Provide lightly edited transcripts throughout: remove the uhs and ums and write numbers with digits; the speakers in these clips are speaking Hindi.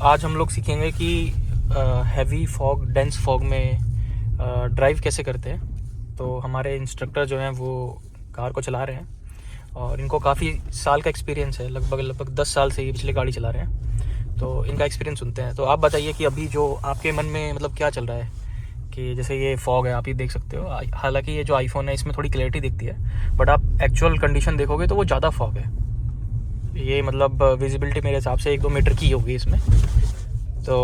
आज हम लोग सीखेंगे कि हैवी फॉग, डेंस फॉग में ड्राइव कैसे करते हैं। तो हमारे इंस्ट्रक्टर जो हैं वो कार को चला रहे हैं और इनको काफ़ी साल का एक्सपीरियंस है, लगभग 10 साल से ये पिछले गाड़ी चला रहे हैं। तो इनका एक्सपीरियंस सुनते हैं। तो आप बताइए कि अभी जो आपके मन में मतलब क्या चल रहा है कि जैसे ये फॉग है, आप ये देख सकते हो। हालांकि ये जो आईफोन है इसमें थोड़ी क्लैरिटी दिखती है, बट आप एक्चुअल कंडीशन देखोगे तो वो ज़्यादा फॉग है। ये मतलब विजिबिलिटी मेरे हिसाब से 1-2 मीटर की होगी इसमें। तो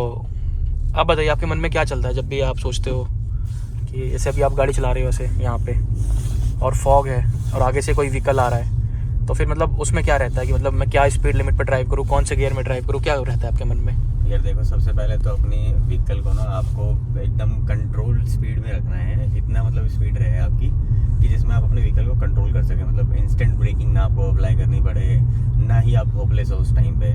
आप बताइए आपके मन में क्या चलता है जब भी आप सोचते हो कि जैसे अभी आप गाड़ी चला रहे हो ऐसे यहाँ पे और फॉग है और आगे से कोई व्हीकल आ रहा है, तो फिर मतलब उसमें क्या रहता है कि मतलब मैं क्या स्पीड लिमिट पर ड्राइव करूँ, कौन से गियर में ड्राइव करूँ, क्या रहता है आपके मन में? यार देखो, सबसे पहले तो अपनी व्हीकल को ना आपको एकदम कंट्रोल स्पीड में रखना है। इतना मतलब स्पीड रहे आपकी कि जिसमें आप अपने व्हीकल को कंट्रोल कर सकें। मतलब इंस्टेंट ब्रेकिंग ना आपको अप्लाई करनी पड़े, ना ही आप होपलेस हो उस टाइम पे।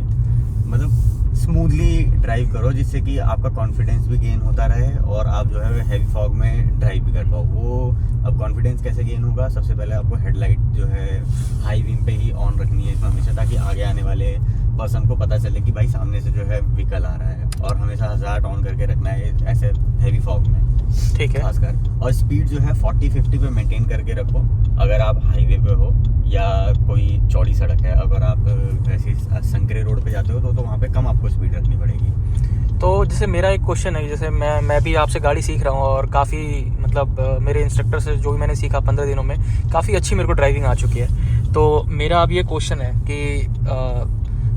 मतलब स्मूथली ड्राइव करो जिससे कि आपका कॉन्फिडेंस भी गेन होता रहे और आप जो है हैवी फॉग में ड्राइव भी कर पाओ। वो अब कॉन्फिडेंस कैसे गेन होगा? सबसे पहले आपको हेडलाइट जो है हाई बीम पे ही ऑन रखनी है इसमें हमेशा, ताकि आगे आने वाले पर्सन को पता चले कि भाई सामने से जो है व्हीकल आ रहा है। और हमेशा हज़ार ऑन करके रखना है ऐसे हैवी फॉग में, ठीक है, खासकर। और स्पीड जो है 40-50 पे मेंटेन करके रखो अगर आप हाईवे पे हो या कोई चौड़ी सड़क है। अगर आप ऐसे संकरे रोड पे जाते हो तो वहाँ पे कम आपको स्पीड रखनी पड़ेगी। तो जैसे मेरा एक क्वेश्चन है, जैसे मैं भी आपसे गाड़ी सीख रहा हूँ और काफ़ी मतलब मेरे इंस्ट्रक्टर से जो भी मैंने सीखा 15 दिनों में काफ़ी अच्छी मेरे को ड्राइविंग आ चुकी है। तो मेरा अब ये क्वेश्चन है कि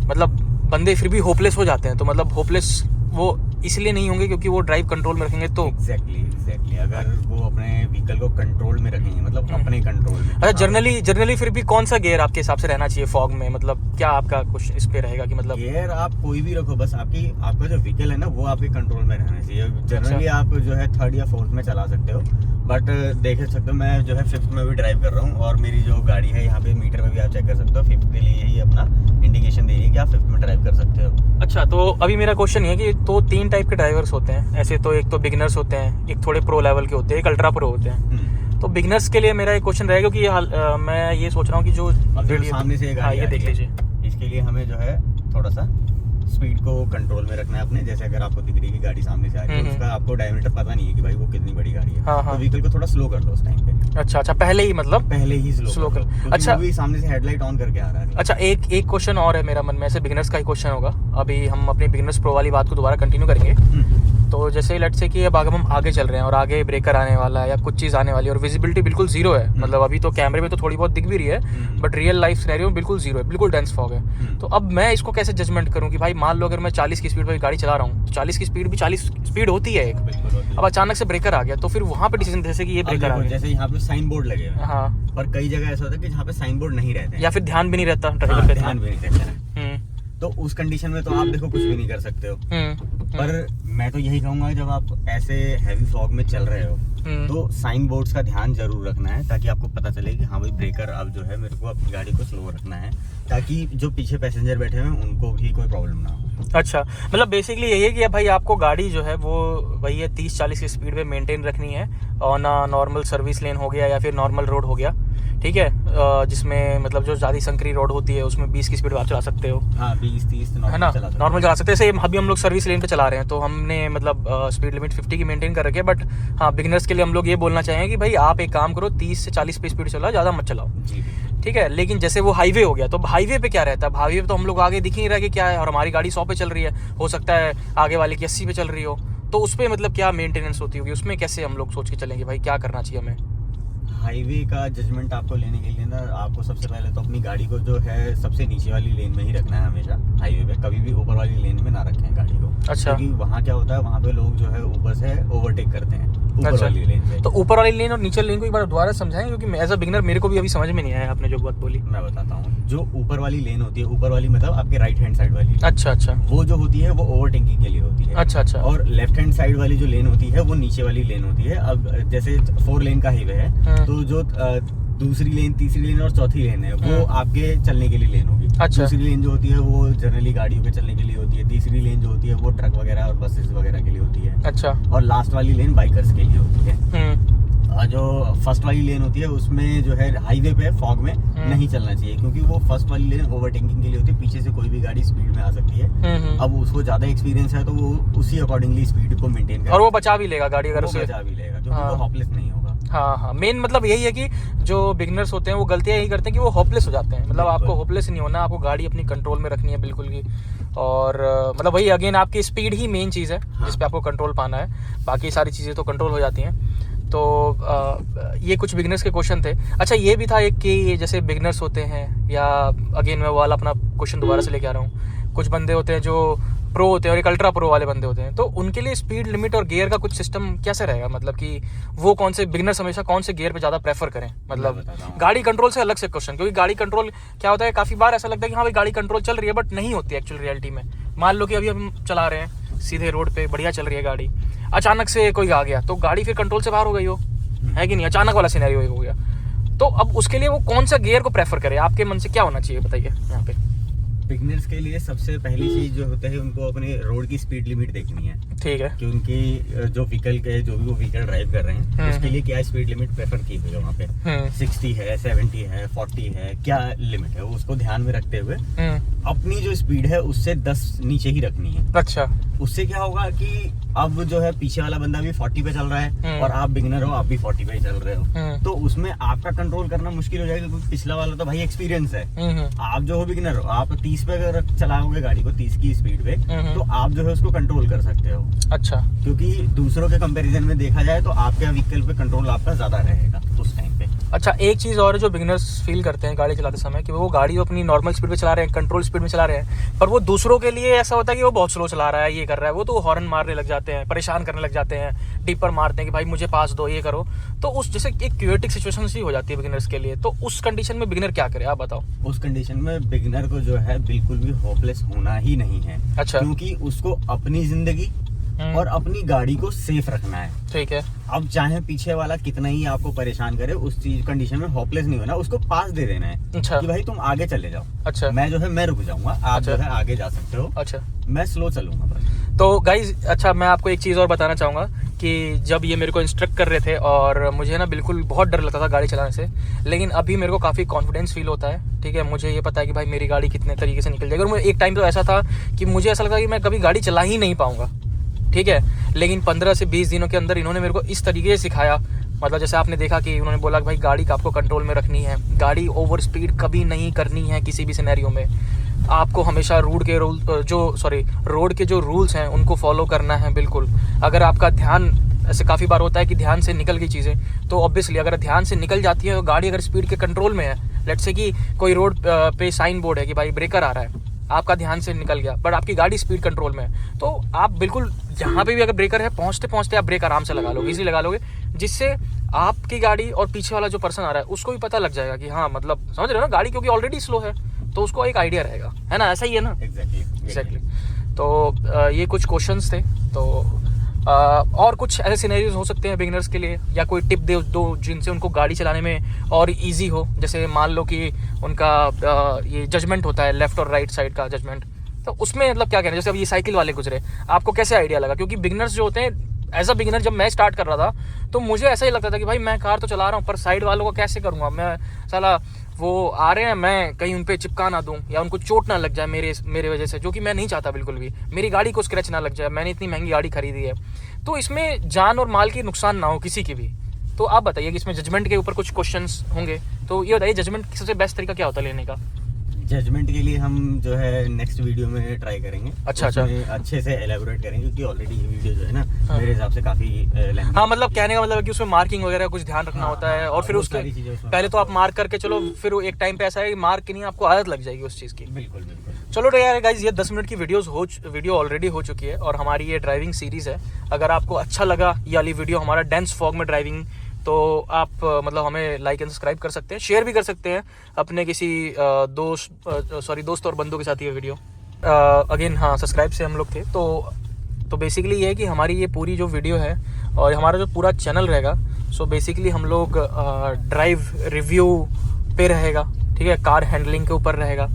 मतलब बंदे फिर भी होपलेस हो जाते हैं, तो मतलब होपलेस वो इसलिए नहीं होंगे क्योंकि वो ड्राइव कंट्रोल में रखेंगे तो एग्जैक्टली अगर वो अपने व्हीकल को कंट्रोल में रखेंगे, मतलब अपने कंट्रोल में। अच्छा, जनरली फिर भी कौन सा गियर आपके हिसाब से रहना चाहिए फॉग में? मतलब क्या आपका कुछ इस पे रहेगा कि मतलब गियर आप कोई भी रखो, बस आपका जो व्हीकल है ना वो आपके कंट्रोल में रहना चाहिए। जनरली आप जो है 3rd या 4th में चला सकते हो, बट देख सकते हो मैं जो है 5th में भी ड्राइव कर रहा हूँ और मेरी जो गाड़ी है यहाँ पे मीटर में भी आप चेक कर सकते हो 5th के लिए ही अपना इंडिकेशन दे रही है कि आप 5th में ड्राइव कर सकते हो। अच्छा, तो अभी मेरा क्वेश्चन ये है कि तो 3 टाइप के ड्राइवर्स होते हैं ऐसे। तो एक तो बिगिनर्स होते हैं, एक थोड़े प्रो लेवल के होते हैं, एक अल्ट्रा प्रो होते हैं। तो बिगिनर्स के लिए मेरा एक क्वेश्चन रहेगा कि मैं ये सोच रहा हूँ कि जो सामने से ये देख लीजिए, इसके लिए हमें जो है थोड़ा सा स्पीड को कंट्रोल में रखना है अपने। जैसे अगर आपको दिख रही है कि गाड़ी सामने से आ रही है, उसका आपको डायमीटर पता नहीं है कि भाई वो कितनी बड़ी गाड़ी है, तो व्हीकल को थोड़ा स्लो कर लो उस टाइम पे। अच्छा, पहले ही स्लो कर। अच्छा, वो भी सामने से हेडलाइट ऑन करके आ रहा है। अच्छा, एक क्वेश्चन और है मेरा मन में, ऐसे बिगिनर्स का ही क्वेश्चन होगा। अभी हम अपनी बिगिनर्स प्रो वाली बात को दोबारा कंटिन्यू करेंगे। तो जैसे लेट्स से कि अब हम आगे चल रहे हैं और आगे ब्रेकर आने वाला है या कुछ चीज़ आने वाली है और विजिबिलिटी बिल्कुल जीरो है। मतलब अभी तो कैमरे में तो थोड़ी बहुत दिख भी रही है, बट रियल लाइफ सिनेरियो में बिल्कुल जीरो है, बिल्कुल डेंस फॉग है। तो अब मैं इसको कैसे जजमेंट करूँ कि भाई मान लो अगर मैं 40 की स्पीड पर गाड़ी चला रहा हूँ, तो 40 की स्पीड भी 40 स्पीड होती है एक, अब अचानक से ब्रेकर आ गया तो फिर वहाँ पे डिसीजन, जैसे कि ये ब्रेकर आ गया, जैसे यहाँ पे साइन बोर्ड लगे हुए हैं। हाँ, पर कई जगह ऐसा होता है कि जहाँ पे साइन बोर्ड नहीं रहते या फिर ध्यान भी नहीं रहता, ध्यान भी नहीं रहता, तो उस कंडीशन में तो आप देखो कुछ भी नहीं कर सकते हो। पर मैं तो यही कहूंगा जब आप ऐसे हैवी फॉग में चल रहे हो तो साइन बोर्ड्स का ध्यान जरूर रखना है, ताकि आपको पता चले कि हाँ भाई ब्रेकर अब जो है मेरे को अपनी गाड़ी को स्लो रखना है, ताकि जो पीछे पैसेंजर बैठे हुए हैं उनको भी कोई प्रॉब्लम ना हो। अच्छा, मतलब बेसिकली यही है कि भाई आपको गाड़ी जो है वो वही है 30-40 की स्पीड पे मेंटेन रखनी है और ना नॉर्मल सर्विस लेन हो गया या फिर नॉर्मल रोड हो गया, ठीक है, जिसमें मतलब जो ज़्यादा संकरी रोड होती है उसमें 20 की स्पीड आप चला सकते हो। हाँ, 20-30 है ना, नॉर्मल चला सकते हैं। जैसे अभी हम लोग सर्विस लेन पे चला रहे हैं तो हमने मतलब स्पीड लिमिट 50 की मेंटेन कर रखी है, बट हाँ बिगिनर्स के लिए हम लोग ये बोलना चाहेंगे कि भाई आप एक काम करो, 30 से 40 पे स्पीड चलाओ, ज़्यादा मत चलाओ, ठीक है। लेकिन जैसे वो हाईवे हो गया तो हाईवे पे क्या रहता है? हाईवे पे तो हम लोग आगे दिख ही नहीं रहा कि क्या है, और हमारी गाड़ी 100 पे चल रही है, हो सकता है आगे वाले की 80 पे चल रही हो, तो उस पर मतलब क्या मेंटेनेंस होती होगी, उसमें कैसे हम लोग सोच के चलेंगे भाई क्या करना चाहिए हमें? हाईवे का जजमेंट आपको लेने के लिए ना आपको सबसे पहले तो अपनी गाड़ी को जो है सबसे नीचे वाली लेन में ही रखना है हमेशा। हाईवे पे कभी भी ऊपर वाली लेन में ना रखें गाड़ी को। अच्छा, क्योंकि वहाँ क्या होता है, वहाँ पे लोग जो है ऊपर से ओवरटेक करते हैं ऊपर वाली लेन से। तो ऊपर वाली लेन और नीचे लेन को एक बार दोबारा समझाएं, क्योंकि एज अ बिगिनर मेरे को भी अभी समझ में नहीं आया आपने जो बात बोली। मैं बताता हूँ, जो ऊपर वाली लेन होती है, ऊपर वाली मतलब आपके राइट हैंड साइड वाली। अच्छा, वो जो होती है वो ओवरटेकिंग के लिए होती है। अच्छा। और लेफ्ट हैंड साइड वाली जो लेन होती है वो नीचे वाली लेन होती है। अब जैसे 4 लेन का हाईवे है तो जो दूसरी लेन, तीसरी लेन और चौथी लेन है वो आपके चलने के लिए लेन होगी। अच्छा। दूसरी लेन जो होती है वो जनरली गाड़ियों के चलने के लिए होती है। तीसरी लेन जो होती है वो ट्रक वगैरह और बसेस वगैरह के लिए होती है। अच्छा। और लास्ट वाली लेन बाइकर्स के लिए होती है। जो फर्स्ट वाली लेन होती है उसमें जो है हाईवे पे फॉग में नहीं चलना चाहिए, क्योंकि वो फर्स्ट वाली लेन ओवरटेकिंग के लिए होती है, पीछे से कोई भी गाड़ी स्पीड में आ सकती है। अब उसको ज्यादा एक्सपीरियंस है तो वो उसी अकॉर्डिंगली स्पीड को मेंटेन कर, और वो बचा भी लेगा गाड़ी अगर उसे, बचा भी लेगा, क्योंकि वो हॉपलेस नहीं होगा। हाँ, मेन मतलब यही है कि जो बिगनर्स होते हैं वो गलतियां यही करते हैं कि वो होपलेस हो जाते हैं। मतलब आपको होपलेस नहीं होना, आपको गाड़ी अपनी कंट्रोल में रखनी है बिल्कुल की। और मतलब वही अगेन आपकी स्पीड ही मेन चीज़ है जिस पे आपको कंट्रोल पाना है, बाकी सारी चीज़ें तो कंट्रोल हो जाती हैं। तो ये कुछ बिगनर्स के क्वेश्चन थे। अच्छा, ये भी था एक कि जैसे बिगनर्स होते हैं, या अगेन मैं वाला अपना क्वेश्चन दोबारा से लेके आ रहा हूँ, कुछ बंदे होते हैं जो प्रो होते हैं और एक अल्ट्रा प्रो वाले बंदे होते हैं, तो उनके लिए स्पीड लिमिट और गियर का कुछ सिस्टम कैसे रहेगा? मतलब कि वो कौन से बिगनर्स हमेशा कौन से गियर पे ज़्यादा प्रेफर करें? मतलब गाड़ी कंट्रोल से अलग से क्वेश्चन, क्योंकि गाड़ी कंट्रोल क्या होता है, काफ़ी बार ऐसा लगता है कि हाँ भाई गाड़ी कंट्रोल चल रही है, बट नहीं होती एक्चुअल रियलिटी में। मान लो कि अभी हम चला रहे हैं सीधे रोड पे, बढ़िया चल रही है गाड़ी, अचानक से कोई आ गया तो गाड़ी फिर कंट्रोल से बाहर हो गई हो, है कि नहीं? अचानक वाला सिनेरियो हो गया, तो अब उसके लिए वो कौन सा गियर को प्रेफर करे? आपके मन से क्या होना चाहिए बताइए यहाँ पे। बिगनर्स के लिए सबसे पहली चीज जो होता है उनको अपने रोड की स्पीड लिमिट देखनी है। ठीक है, कि उनकी जो व्हीकल के जो भी वो व्हीकल ड्राइव कर रहे हैं उसके लिए क्या स्पीड लिमिट प्रेफर की हुई है वहाँ पे, 60 है, 70 है, 40 है, क्या लिमिट है, उसको ध्यान में रखते हुए अपनी जो स्पीड है उससे 10 नीचे ही रखनी है। अच्छा, उससे क्या होगा कि अब जो है पीछे वाला बंदा भी 40 पे चल रहा है और आप बिगिनर हो, आप भी 40 पे चल रहे हो, तो उसमें आपका कंट्रोल करना मुश्किल हो जाएगा, क्योंकि पिछला वाला तो भाई एक्सपीरियंस है। आप जो हो बिगिनर हो, आप 30 पे अगर चलाओगे गाड़ी को 30 की स्पीड पे, तो आप जो है उसको कंट्रोल कर सकते हो। अच्छा, क्योंकि दूसरों के कंपैरिजन में देखा जाए तो आपके व्हीकल पे कंट्रोल आपका ज्यादा रहेगा उस टाइम पे। अच्छा, एक चीज और जो बिगिनर्स फील करते हैं गाड़ी चलाते समय कि वो गाड़ी अपनी नॉर्मल स्पीड पे चला रहे हैं, कंट्रोल स्पीड में चला रहे हैं, पर वो दूसरों के लिए ऐसा होता है कि वो बहुत स्लो चला रहा है, ये कर रहा है, वो तो हॉर्न मारने लग जाते हैं, परेशान करने लग जाते हैं, डीपर मारते हैं कि भाई मुझे पास दो, ये करो। तो उस जैसे एक क्यूरेटिक सिचुएशन सी हो जाती है बिगिनर्स के लिए, तो उस कंडीशन में बिगिनर क्या करे, आप बताओ। उस कंडीशन में बिगिनर को जो है बिल्कुल भी होपलेस होना ही नहीं है। अच्छा, क्योंकि उसको अपनी जिंदगी और अपनी गाड़ी को सेफ रखना है। ठीक है, अब चाहे पीछे वाला कितना ही आपको परेशान करे, उस चीज कंडीशन में होपलेस नहीं होना, उसको पास दे देना है। अच्छा, कि भाई तुम आगे चले जाओ। अच्छा, मैं जो है मैं रुक जाऊंगा, आप जो है आगे जा सकते हो। अच्छा, मैं स्लो चलूंगा बस। तो गाइज, अच्छा मैं आपको एक चीज और बताना चाहूंगा कि जब ये मेरे को इंस्ट्रक्ट कर रहे थे और मुझे ना बिल्कुल बहुत डर लगता था गाड़ी चलाने से, लेकिन अभी मेरे को काफ़ी कॉन्फिडेंस फील होता है। ठीक है, मुझे ये पता है कि भाई मेरी गाड़ी कितने तरीके से निकल जाएगी। और एक टाइम तो ऐसा था कि मुझे ऐसा लगा कि मैं कभी गाड़ी चला ही नहीं पाऊंगा। ठीक है, लेकिन 15 से 20 दिनों के अंदर इन्होंने मेरे को इस तरीके से सिखाया, मतलब जैसे आपने देखा कि उन्होंने बोला कि भाई गाड़ी का आपको कंट्रोल में रखनी है, गाड़ी ओवर स्पीड कभी नहीं करनी है किसी भी सिनेरियो में, आपको हमेशा रोड के जो रूल्स हैं उनको फॉलो करना है बिल्कुल। अगर आपका ध्यान, ऐसे काफ़ी बार होता है कि ध्यान से निकल गई चीज़ें, तो ऑब्वियसली अगर ध्यान से निकल जाती है, गाड़ी अगर स्पीड के कंट्रोल में है, लेट्स से कि कोई रोड पे साइन बोर्ड है कि भाई ब्रेकर आ रहा है, आपका ध्यान से निकल गया, बट आपकी गाड़ी स्पीड कंट्रोल में है, तो आप बिल्कुल जहाँ पे भी अगर ब्रेकर है पहुँचते पहुँचते आप ब्रेक आराम से लगा लोगे, इजीली लगा लोगे, जिससे आपकी गाड़ी और पीछे वाला जो पर्सन आ रहा है उसको भी पता लग जाएगा कि हाँ, मतलब समझ रहे हो ना, गाड़ी क्योंकि ऑलरेडी स्लो है तो उसको एक आइडिया रहेगा, है ना? ऐसा ही है ना? एग्जैक्टली। तो ये कुछ क्वेश्चंस थे। तो और कुछ ऐसे सिनेरियोज हो सकते हैं बिगिनर्स के लिए, या कोई टिप दे दो जिनसे उनको गाड़ी चलाने में और इजी हो। जैसे मान लो कि उनका ये जजमेंट होता है लेफ्ट और राइट साइड का जजमेंट, तो उसमें मतलब क्या कहना है, जैसे अब ये साइकिल वाले गुजरे, आपको कैसे आइडिया लगा? क्योंकि बिगिनर्स जो होते हैं, एज अ बिगिनर जब मैं स्टार्ट कर रहा था तो मुझे ऐसा ही लगता था कि भाई मैं कार तो चला रहा हूँ पर साइड वालों को कैसे करूँगा मैं, साला वो आ रहे हैं, मैं कहीं उन पे चिपका ना दूं या उनको चोट ना लग जाए मेरे वजह से, जो कि मैं नहीं चाहता बिल्कुल भी, मेरी गाड़ी को स्क्रैच ना लग जाए, मैंने इतनी महंगी गाड़ी खरीदी है, तो इसमें जान और माल की नुकसान ना हो किसी की भी। तो आप बताइए कि इसमें जजमेंट के ऊपर कुछ क्वेश्चंस होंगे, तो ये बताइए जजमेंट सबसे बेस्ट तरीका क्या होता है लेने का? जजमेंट के लिए हम जो है नेक्स्ट वीडियो में ट्राई करेंगे। अच्छा, अच्छे से एलैबोरेट करेंगे, क्योंकि ऑलरेडी ये वीडियो जो है ना मेरे हिसाब से काफी हाँ, मतलब कहने का मतलब है कि उसमें मार्किंग वगैरह कुछ ध्यान रखना होता है, और फिर उसके पहले तो आप मार्क करके चलो, फिर एक टाइम पे ऐसा है कि मार्क की नहीं, आपको आदत लग जाएगी उस चीज़ की। बिल्कुल। चलो यार गाइज, ये 10 मिनट की वीडियो ऑलरेडी हो चुकी है और हमारी ये ड्राइविंग सीरीज़ है। अगर आपको अच्छा लगा ये वाली वीडियो, हमारा डेंस फॉग में ड्राइविंग, तो आप मतलब हमें लाइक एंड सब्सक्राइब कर सकते हैं, शेयर भी कर सकते हैं अपने किसी दोस्त और बंदों के साथ ये वीडियो। अगेन हाँ, सब्सक्राइब से हम लोग थे। तो बेसिकली ये है कि हमारी ये पूरी जो वीडियो है और हमारा जो पूरा चैनल रहेगा, सो बेसिकली हम लोग ड्राइव रिव्यू पे रहेगा, ठीक है, कार हैंडलिंग के ऊपर रहेगा,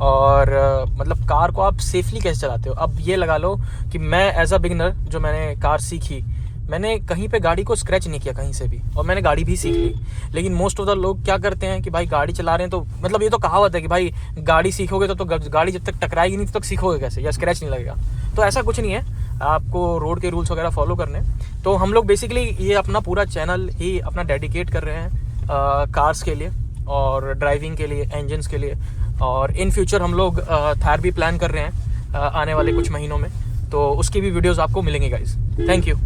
और मतलब कार को आप सेफली कैसे चलाते हो। अब ये लगा लो कि मैं एज अ बिगिनर जो मैंने कार सीखी, मैंने कहीं पे गाड़ी को स्क्रैच नहीं किया कहीं से भी, और मैंने गाड़ी भी सीख ली। लेकिन मोस्ट ऑफ द लोग क्या करते हैं कि भाई गाड़ी चला रहे हैं तो मतलब ये तो कहावत है कि भाई गाड़ी सीखोगे तो गाड़ी जब तक टकराएगी नहीं तब तक सीखोगे कैसे, या स्क्रैच नहीं लगेगा। तो ऐसा कुछ नहीं है, आपको रोड के रूल्स वगैरह फॉलो करने। तो हम लोग बेसिकली ये अपना पूरा चैनल ही अपना डेडिकेट कर रहे हैं कार्स के लिए और ड्राइविंग के लिए, इंजन्स के लिए। और इन फ्यूचर हम लोग थार भी प्लान कर रहे हैं आने वाले कुछ महीनों में, तो उसकी भी वीडियोस आपको मिलेंगे गाइस। Thank you.